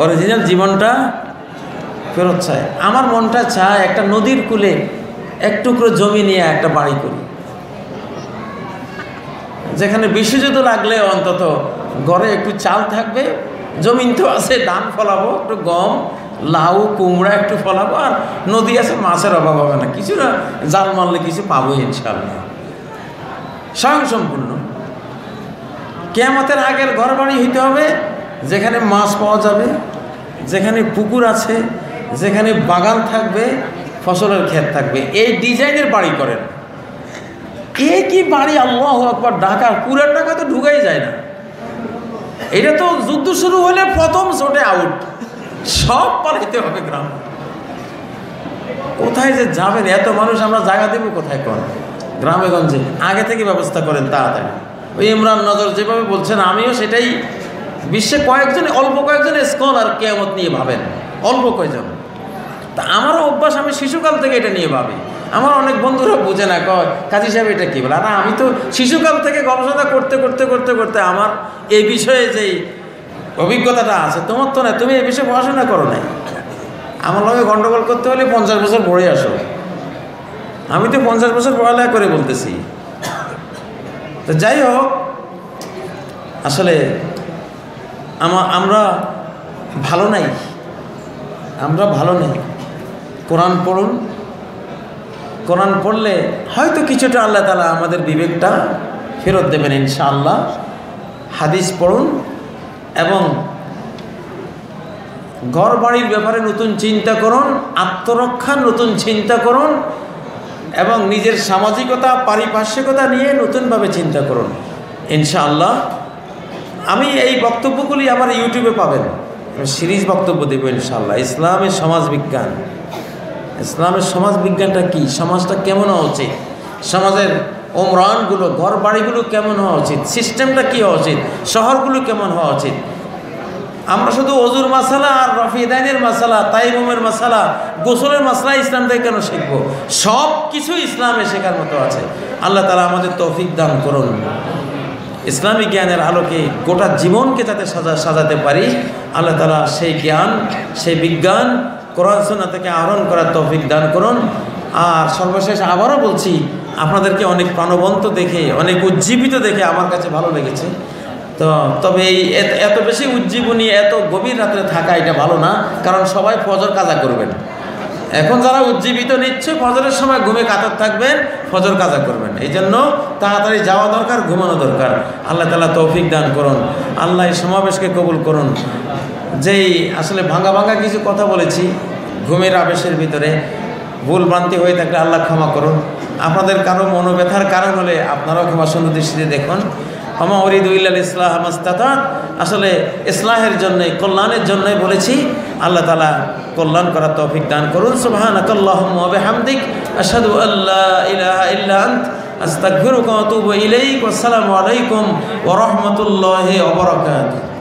Original জীবনটা ফেরত চায়। আমার মনটা চায় একটা নদীর কূলে এক টুকরো জমি নিয়ে একটা বাড়ি করি, যেখানে বিশ্বযুদ্ধ লাগলে অন্তত ঘরে একটু চাল থাকবে, জমিন তো আছে, ধান ফলাবো, একটু গম, লাউ, কুমড়া একটু ফলাবো, আর নদী আছে, মাছের অভাব হবে না, কিছু না জাল মারলে কিছু পাবো ইনশাআল্লাহ। স্বয়ংসম্পূর্ণ কিয়ামতের আগের ঘর বাড়ি হইতে হবে যেখানে মাছ পাওয়া যাবে, যেখানে পুকুর আছে, যেখানে বাগান থাকবে, ফসলের ক্ষেত থাকবে। এই ডিজাইনের বাড়ি করেন। কি বাড়ি, আল্লাহু আকবার, ঢাকা, পুরান ঢাকা তো ঢুকাই যায় না। এটা তো যুদ্ধ শুরু হলে প্রথম ছোটে আউট, সব পালাইতে হবে গ্রাম। কোথায় যে যাবেন, এত মানুষ আমরা জায়গা দেবো কোথায়? কোন গ্রামে গঞ্জে আগে থেকে ব্যবস্থা করেন তাড়াতাড়ি। ওই ইমরান নজর যেভাবে বলছেন, আমিও সেটাই। বিশ্বে কয়েকজন, অল্প কয়েকজন স্কলার কিয়ামত নিয়ে ভাবেন, অল্প কয়েকজন। তা আমারও অভ্যাস, আমি শিশুকাল থেকে এটা নিয়ে ভাবি। আমার অনেক বন্ধুরা বুঝে না, কয় কাজী সাহেব এটা কী বলে। আর আমি তো শিশুকাল থেকে গবেষণা করতে করতে করতে করতে আমার এই বিষয়ে যেই অভিজ্ঞতাটা আছে, তোমার তো না, তুমি এই বিষয়ে পড়াশোনা করো নাই। আমার লগে গন্ডগোল করতে হলে 50 বছর পড়ে আসো। আমি তো 50 বছর পড়ালেখা করে বলতেছি। তো যাই হোক, আসলে আমরা ভালো নাই, আমরা ভালো নেই। কোরআন পড়ুন, কোরআন পড়লে হয়তো কিছুটা আল্লাহ তাআলা আমাদের বিবেকটা ফেরত দেবেন ইনশাআল্লাহ। হাদিস পড়ুন এবং ঘর বাড়ির ব্যাপারে নতুন চিন্তা করুন, আত্মরক্ষার নতুন চিন্তা করুন এবং নিজের সামাজিকতা, পারিপার্শ্বিকতা নিয়ে নতুনভাবে চিন্তা করুন ইনশাআল্লাহ। আমি এই বক্তব্যগুলি আমার ইউটিউবে পাবেন, সিরিজ বক্তব্য দেব ইনশাআল্লাহ। ইসলামের সমাজবিজ্ঞান, ইসলামের সমাজবিজ্ঞানটা কি, সমাজটা কেমন হওয়া উচিত, সমাজের ওমরানগুলো, ঘর বাড়িগুলো কেমন হওয়া উচিত, সিস্টেমটা কী হওয়া উচিত, শহরগুলো কেমন হওয়া উচিত। আমরা শুধু অজুর মাসালা আর রফিদাইনের মাসালা, তাইমুমের মাসালা, গোসলের মাসালা ইসলাম থেকে কেন শিখব? সব কিছু ইসলামে শেখার মতো আছে। আল্লাহ তাআলা আমাদের তৌফিক দান করুন। ইসলামী জ্ঞানের আলোকে গোটা জীবনকে যাতে সাজাতে পারি, আল্লাহ তাআলা সেই জ্ঞান, সেই বিজ্ঞান কোরআন সুন্নাহ থেকে আহরণ করার তৌফিক দান করুন। আর সর্বশেষ আবারও বলছি, আপনাদেরকে অনেক প্রাণবন্ত দেখে, অনেক উজ্জীবিত দেখে আমার কাছে ভালো লেগেছে। তো তবে এই এত বেশি উজ্জীবনী, এত গভীর রাত্রে থাকা এটা ভালো না, কারণ সবাই ফজর কাজা করবেন। এখন যারা উজ্জীবিত নিচ্ছে, ফজরের সময় ঘুমে কাতর থাকবেন, ফজর কাজা করবেন। এই জন্য তাড়াতাড়ি যাওয়া দরকার, ঘুমানো দরকার। আল্লাহ তাআলা তৌফিক দান করুন, আল্লাহ এই সমাবেশকে কবুল করুন। যেই আসলে ভাঙা ভাঙা কিছু কথা বলেছি ঘুমের আবেশের ভিতরে, ভুল ভ্রান্তি হয়ে থাকলে আল্লাহ ক্ষমা করুন। আপনাদের কারো মনোব্যথার কারণ হলে আপনারাও ক্ষমা সুন্দর দৃষ্টিতে দেখুন। আমা উরিদু ইল্লাল ইসলাহ মাস্তাতাত, আসলে ইসলাহের জন্যই, কল্যাণের জন্যই বলেছি। আল্লাহ তাআলা কল্যাণ করার তৌফিক দান করুন। সুবহানাকাল্লাহুম্মা ওয়া বিহামদিক, আশহাদু আল্লা ইলাহা ইল্লা আনত, আস্তাগফিরুকা ওয়া আতুবু ইলাইক। ওয়াসসালামু আলাইকুম ওয়া রাহমাতুল্লাহি ওয়া বারাকাতুহু।